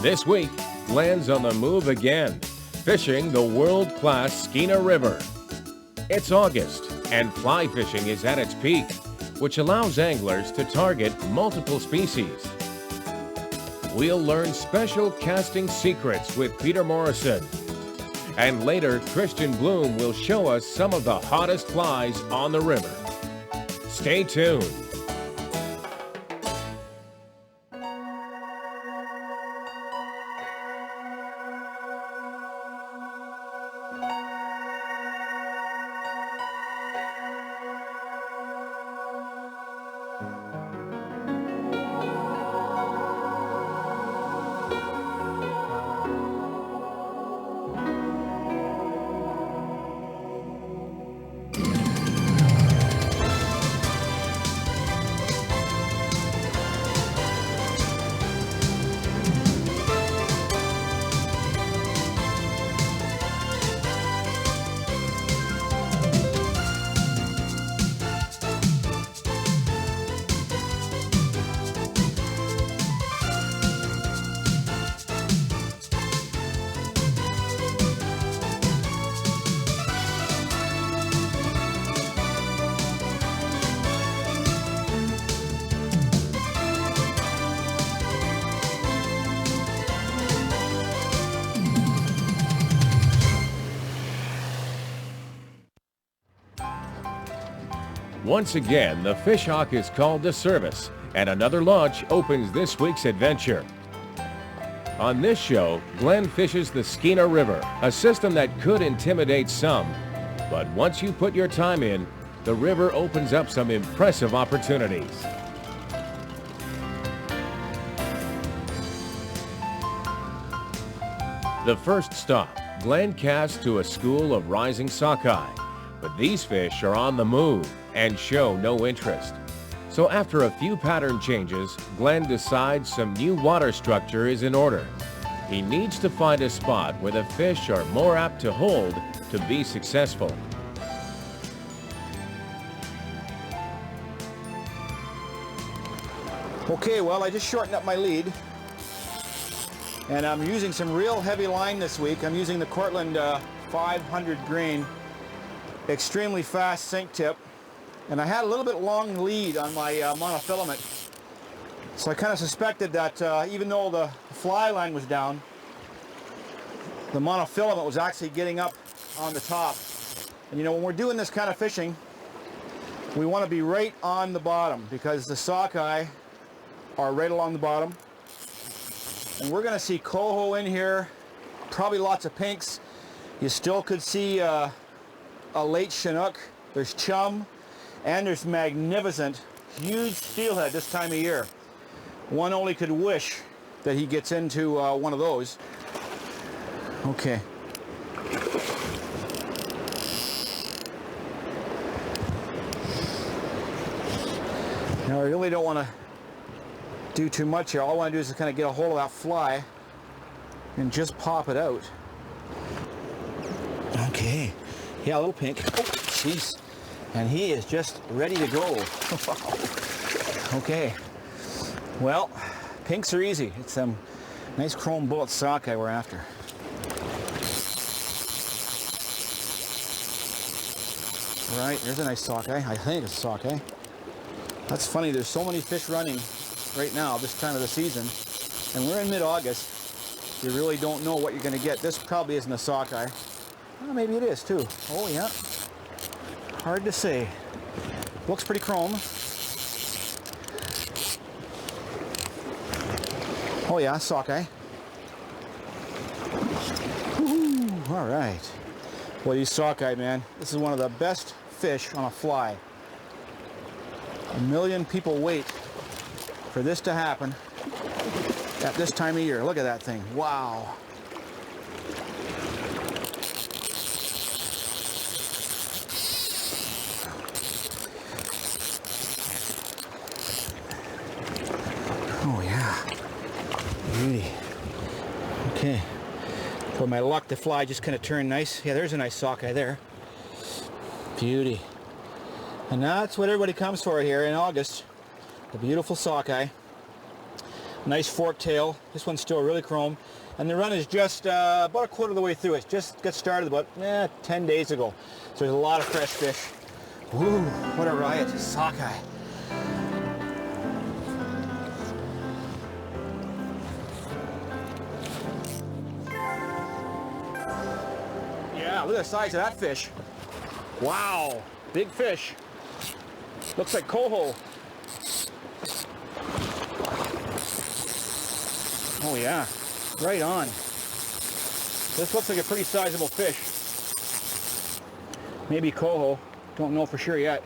This week, Glen's on the move again, fishing the world-class Skeena River. It's August, and fly fishing is at its peak, which allows anglers to target multiple species. We'll learn special casting secrets with Peter Morrison. And later, Christian Bloom will show us some of the hottest flies on the river. Stay tuned. Once again, the fish hawk is called to service, and another launch opens this week's adventure. On this show, Glen fishes the Skeena River, a system that could intimidate some. But once you put your time in, the river opens up some impressive opportunities. The first stop, Glen casts to a school of rising sockeye. But these fish are on the move and show no interest. So after a few pattern changes, Glen decides some new water structure is in order. He needs to find a spot where the fish are more apt to hold to be successful. Okay, well, I just shortened up my lead. And I'm using some real heavy line this week. I'm using the Cortland 500 grain. Extremely fast sink tip, and I had a little bit long lead on my monofilament, so I kind of suspected that even though the fly line was down, the monofilament was actually getting up on the top. And you know, when we're doing this kind of fishing, we want to be right on the bottom because the sockeye are right along the bottom, and we're going to see coho in here, probably lots of pinks. You still could see a late Chinook, there's chum, and there's magnificent, huge steelhead this time of year. One only could wish that he gets into one of those. Okay. Now I really don't want to do too much here. All I want to do is kind of get a hold of that fly and just pop it out. Okay. Yeah, a little pink. Oh, jeez. And he is just ready to go. Okay. Well, pinks are easy. It's some nice chrome bullet sockeye we're after. Right, there's a nice sockeye. I think it's a sockeye. That's funny, there's so many fish running right now, this time of the season. And we're in mid-August. You really don't know what you're going to get. This probably isn't a sockeye. Well, maybe it is too. Oh yeah. Hard to say. Looks pretty chrome. Oh yeah, sockeye. Woohoo! All right. Well, you sockeye, man. This is one of the best fish on a fly. A million people wait for this to happen at this time of year. Look at that thing. Wow. Oh yeah, beauty. Okay, for my luck, the fly just kind of turned nice. Yeah, there's a nice sockeye there. Beauty. And that's what everybody comes for here in August. The beautiful sockeye. Nice fork tail. This one's still really chrome. And the run is just about a quarter of the way through. It just got started about 10 days ago. So there's a lot of fresh fish. Woo, what a riot. Sockeye. Yeah, look at the size of that fish. Wow, big fish. Looks like coho. Oh yeah, right on. This looks like a pretty sizable fish. Maybe coho, don't know for sure yet.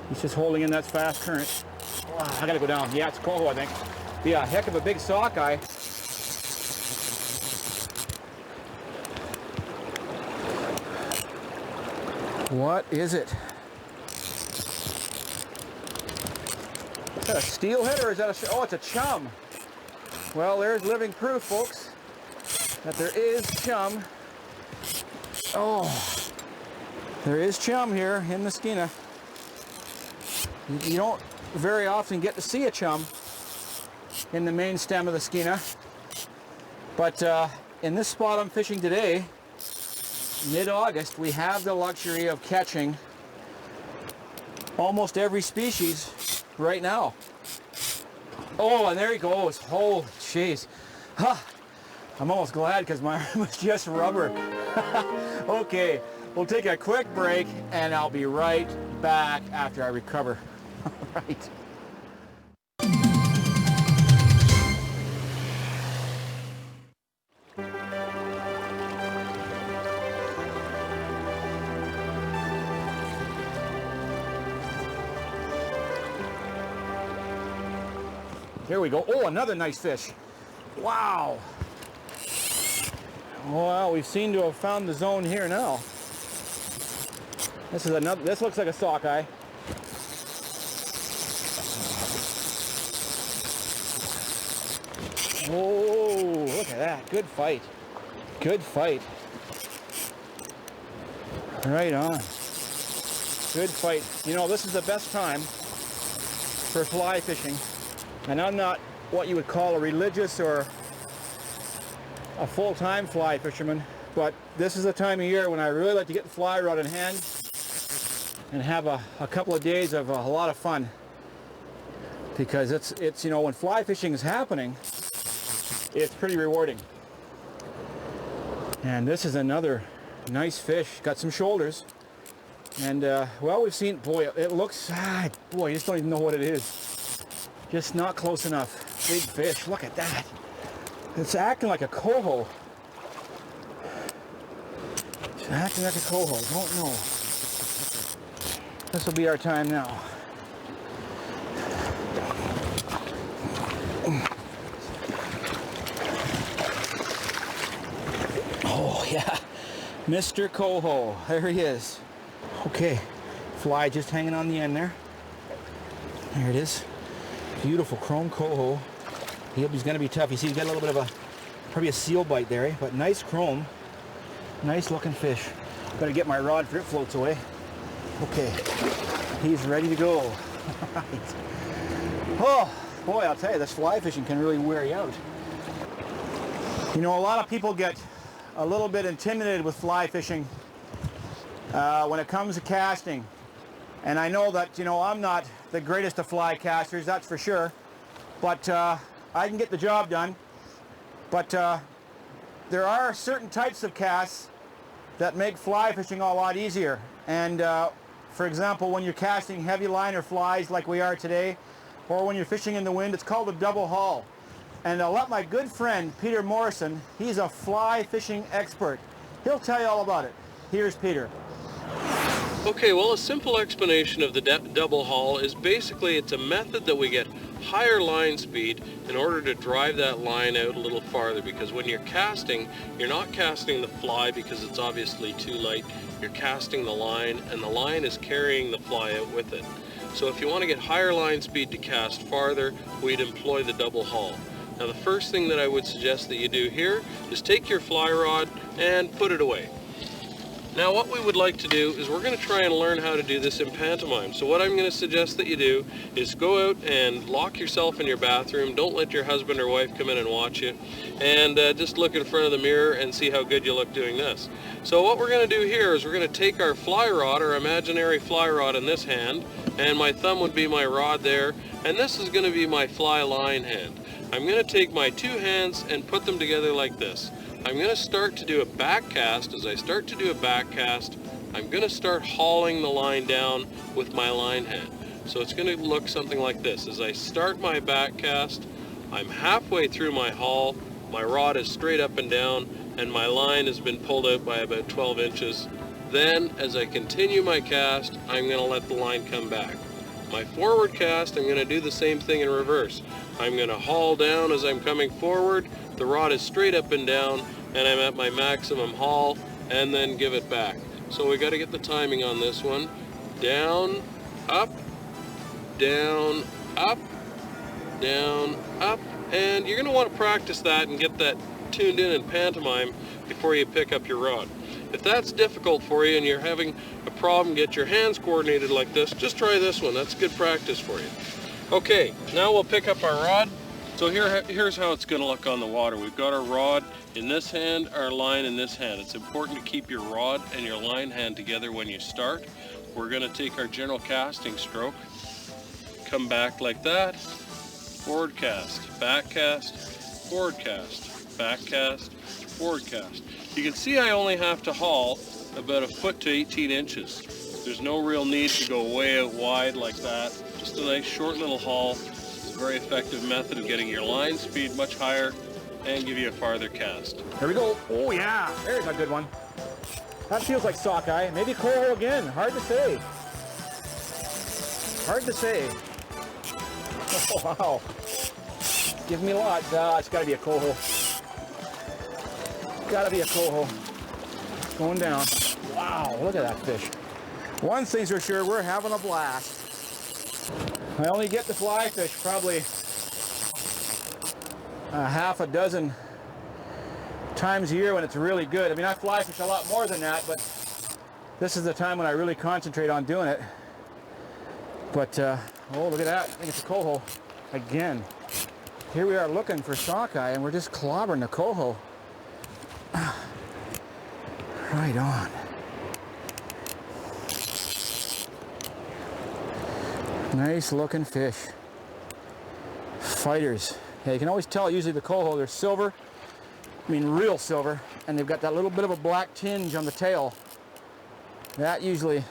He's just holding in that fast current. Wow, I gotta go down. Yeah, it's coho, I think. Yeah, heck of a big sockeye. What is it? Is that a steelhead or is that a... Oh, it's a chum. Well, there's living proof, folks, that there is chum. Oh, there is chum here in the Skeena. You don't very often get to see a chum in the main stem of the Skeena. But in this spot I'm fishing today, mid-August, we have the luxury of catching almost every species right now. Oh, and there he goes. Oh, jeez. Huh. I'm almost glad because my arm was just rubber. Okay, we'll take a quick break and I'll be right back after I recover. All right. There we go. Oh, another nice fish. Wow. Well, we seem to have found the zone here now. This is another. This looks like a sockeye. Oh, look at that. Good fight. Good fight. Right on. Good fight. You know, this is the best time for fly fishing. And I'm not what you would call a religious or a full-time fly fisherman, but this is the time of year when I really like to get the fly rod in hand and have a couple of days of a lot of fun. Because it's you know, when fly fishing is happening, it's pretty rewarding. And this is another nice fish. Got some shoulders. And well, we've seen, boy, it looks, boy, you just don't even know what it is. Just not close enough. Big fish, look at that. It's acting like a coho. It's acting like a coho, don't know. This will be our time now. Oh yeah, Mr. Coho, there he is. Okay, fly just hanging on the end there. There it is. Beautiful chrome coho. He's going to be tough. You see, he's got a little bit of probably a seal bite there, but nice chrome. Nice looking fish. Got to get my rod for it floats away. Okay, he's ready to go. Right. Oh, boy, I'll tell you, this fly fishing can really wear you out. You know, a lot of people get a little bit intimidated with fly fishing when it comes to casting. And I know that, you know, I'm not the greatest of fly casters, that's for sure. But I can get the job done. But there are certain types of casts that make fly fishing a lot easier. And for example, when you're casting heavy liner flies like we are today, or when you're fishing in the wind, it's called a double haul. And I'll let my good friend Peter Morrison, he's a fly fishing expert. He'll tell you all about it. Here's Peter. Okay, well, a simple explanation of the double haul is basically it's a method that we get higher line speed in order to drive that line out a little farther, because when you're casting, you're not casting the fly because it's obviously too light. You're casting the line, and the line is carrying the fly out with it. So if you want to get higher line speed to cast farther, we'd employ the double haul. Now the first thing that I would suggest that you do here is take your fly rod and put it away. Now what we would like to do is we're going to try and learn how to do this in pantomime. So what I'm going to suggest that you do is go out and lock yourself in your bathroom. Don't let your husband or wife come in and watch you. And just look in front of the mirror and see how good you look doing this. So what we're going to do here is we're going to take our fly rod, our imaginary fly rod in this hand, and my thumb would be my rod there, and this is going to be my fly line hand. I'm going to take my two hands and put them together like this. I'm going to start to do a back cast. As I start to do a back cast, I'm going to start hauling the line down with my line hand. So it's going to look something like this. As I start my back cast, I'm halfway through my haul, my rod is straight up and down, and my line has been pulled out by about 12 inches. Then, as I continue my cast, I'm going to let the line come back. My forward cast, I'm going to do the same thing in reverse. I'm going to haul down as I'm coming forward, the rod is straight up and down, and I'm at my maximum haul, and then give it back. So we got to get the timing on this one. Down, up, down, up, down, up, and you're going to want to practice that and get that tuned in pantomime before you pick up your rod. If that's difficult for you and you're having a problem, get your hands coordinated like this, just try this one. That's good practice for you. Okay, now we'll pick up our rod. So here's how it's going to look on the water. We've got our rod in this hand, our line in this hand. It's important to keep your rod and your line hand together when you start. We're going to take our general casting stroke, come back like that, forward cast, back cast, forward cast, back cast, forward cast. You can see I only have to haul about 1 foot to 18 inches. There's no real need to go way out wide like that. Just a nice short little haul. It's a very effective method of getting your line speed much higher and give you a farther cast. Here we go. Oh yeah, there's a good one. That feels like sockeye. Maybe coral again. Hard to say. Hard to say. Oh, wow. Give me lots. It's got to be a coho. Got to be a coho. Going down. Wow, look at that fish. One thing's for sure, we're having a blast. I only get the fly fish probably half a dozen times a year when it's really good. I mean, I fly fish a lot more than that, but this is the time when I really concentrate on doing it. But, oh, look at that. I think it's a coho again. Here we are looking for sockeye, and we're just clobbering the coho. Right on. Nice looking fish. Fighters. Yeah, you can always tell usually the coho, they're silver. I mean real silver. And they've got that little bit of a black tinge on the tail. That usually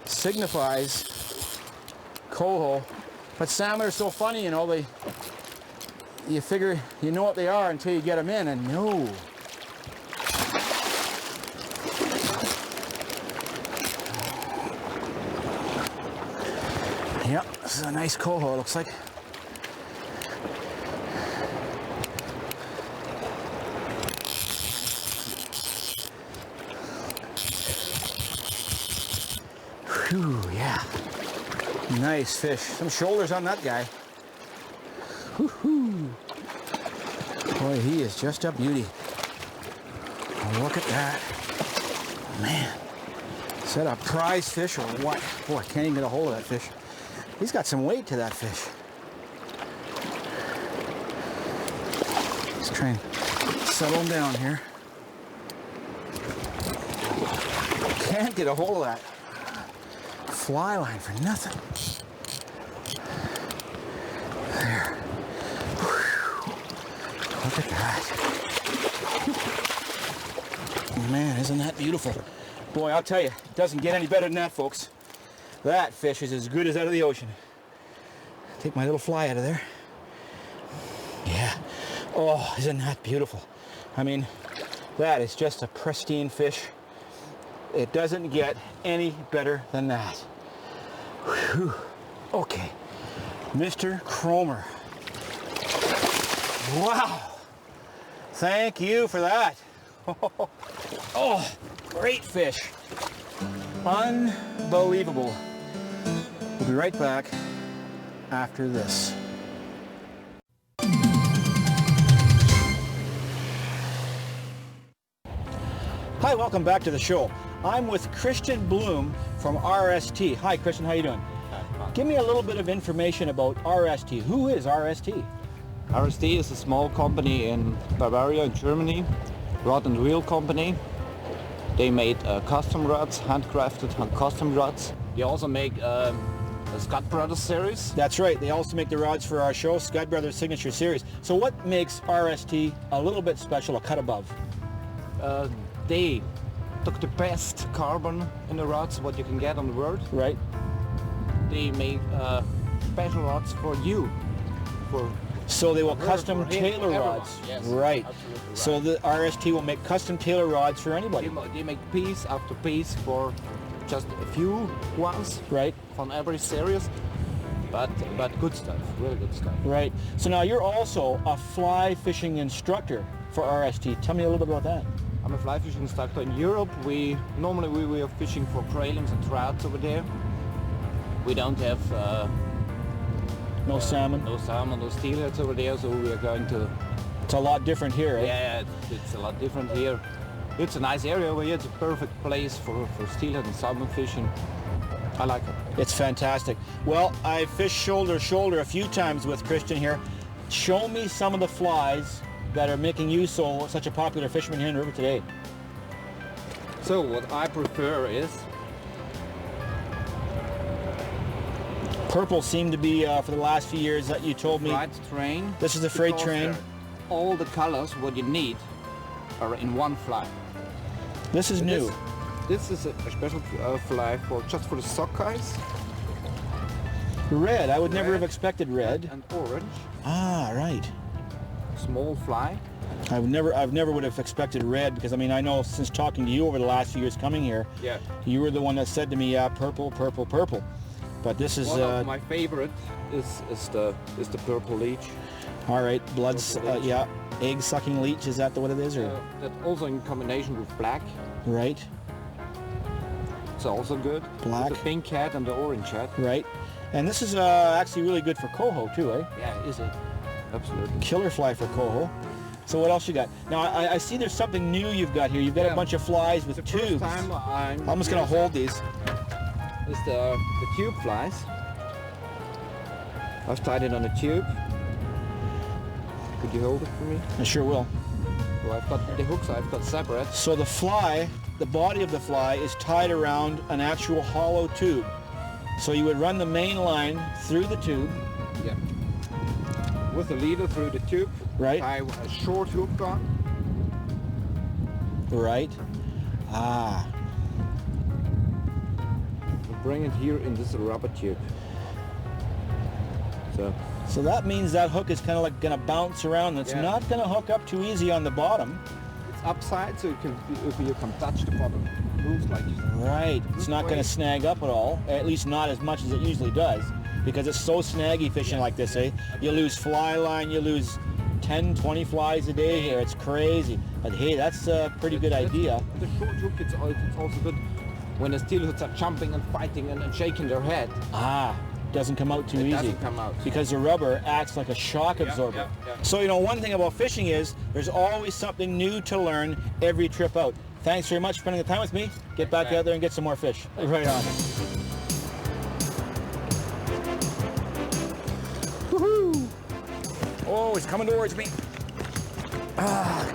signifies coho. But salmon are so funny, you know, you figure you know what they are until you get them in, and no. Yep, this is a nice coho, it looks like. Whew, yeah. Nice fish. Some shoulders on that guy. Whoo-hoo. Boy, he is just a beauty. Look at that. Man. Is that a prize fish or what? Boy, I can't even get a hold of that fish. He's got some weight to that fish. Let's try and settle him down here. Can't get a hold of that fly line for nothing. There. Whew. Look at that. Man, isn't that beautiful? Boy, I'll tell you, it doesn't get any better than that, folks. That fish is as good as out of the ocean. Take my little fly out of there. Yeah. Oh, isn't that beautiful? I mean, that is just a pristine fish. It doesn't get any better than that. Whew. Okay. Mr. Cromer. Wow. Thank you for that. Oh, great fish. Unbelievable. We'll be right back after this. Hi Hi, welcome back to the show. I'm with Christian Bloom from RST. Hi, Christian, how you doing? Give me a little bit of information about RST. Who is RST? RST is a small company in Bavaria, in Germany, rod and reel company. They made custom rods, handcrafted custom rods. They also make the Scott Brothers series. That's right. They also make the rods for our show, Scott Brothers Signature Series. So what makes RST a little bit special, a cut above? They took the best carbon in the rods, what you can get on the world. Right. They make special rods for you. So they will For her, custom for him, tailor for everyone. rods. Yes, right. absolutely right. So the RST will make custom tailor rods for anybody. They make piece after piece for just a few ones Right. from every series, but good stuff, really good stuff. Right. So now you're also a fly fishing instructor for RST. Tell me a little bit about that. I'm a fly fishing instructor in Europe. We normally are fishing for graylings and trouts over there. We don't have No salmon. no salmon, no steelheads over there, so we are going to. It's a lot different here, eh? Yeah, it's a lot different here. It's a nice area over here. It's a perfect place for steelhead and salmon fishing. I like it. It's fantastic. Well, I fished shoulder to shoulder a few times with Christian here. Show me some of the flies that are making you such a popular fisherman here in the river today. So what I prefer is Purple seemed to be, for the last few years that you told me. freight train. This is the freight because train. All the colors what you need are in one fly. This is new. This is a special fly just for the sockeyes. Red. I would never Red. have expected red. And orange. Ah, right. Small fly. I've never would have expected red because I know since talking to you over the last few years coming here, Yeah. you were the one that said to me, yeah, purple, purple, purple. But this is One of my favorite is the purple leech. all right. Blood's Purple leech. yeah, egg sucking leech. Is that what it is, or That also in combination with black. right, It's also good. Black. The pink hat and the orange hat. right? And this is actually really good for coho too, eh? Yeah, is it? Absolutely. Killer fly for coho. So what else you got? Now I see there's something new you've got here. You've got a Yeah. bunch of flies with The tubes. first time I'm just gonna hold these. is the tube flies. I've tied it on a tube. Could you hold it for me? I sure will. Well, I've got the hooks. I've got separate. So the fly, the body of the fly is tied around an actual hollow tube. So you would run the main line through the tube, Yeah. With the leader through the tube. Right. Tie a short hook on. right? Ah, And bring it here in this rubber tube. so that means that hook is kind of like gonna bounce around. It's Yeah. not gonna hook up too easy on the bottom. It's upside, so you can touch the bottom. It moves like Right. It's not gonna snag up at all. At least not as much as it usually does, because it's so snaggy fishing like this, eh? You lose fly line, you lose 10, 20 flies a day here. It's crazy. But hey, that's a pretty good idea. The short hook, it's also good when the steelheads are jumping and fighting and shaking their head. Ah, doesn't come out too It easy. doesn't come out. Because the rubber acts like a shock absorber. yeah. So one thing about fishing is there's always something new to learn every trip out. Thanks very much for spending the time with me. Get back out there and get some more fish. Right on. Woohoo! Oh, it's coming towards me. Ah.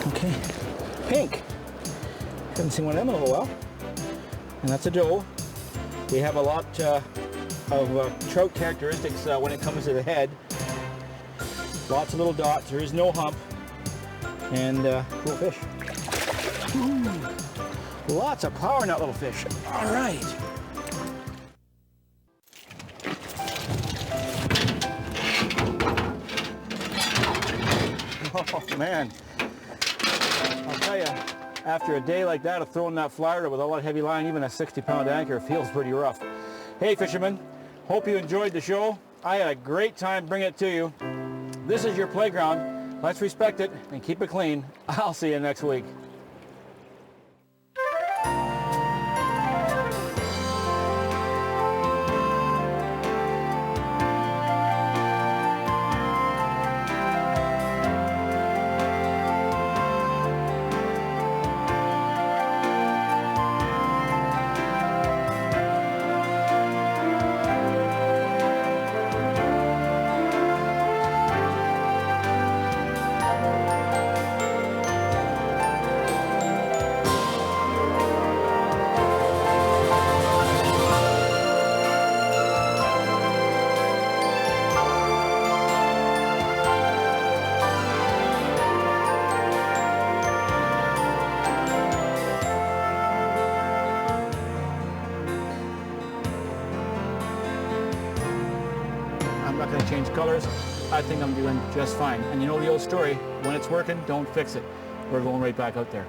Okay. Pink. Haven't seen one of them in a little while. And that's a doe. They have a lot of trout characteristics when it comes to the head. Lots of little dots. There is no hump. And cool fish. Ooh. Lots of power in that little fish. All right. Oh man. I'll tell you, after a day like that of throwing that flyer with all that heavy line, even a 60-pound anchor feels pretty rough. Hey fishermen, hope you enjoyed the show. I had a great time bringing it to you. This is your playground. Let's respect it and keep it clean. I'll see you next week. I'm not going to change colors. I think I'm doing just fine. And you know the old story, when it's working, don't fix it. We're going right back out there.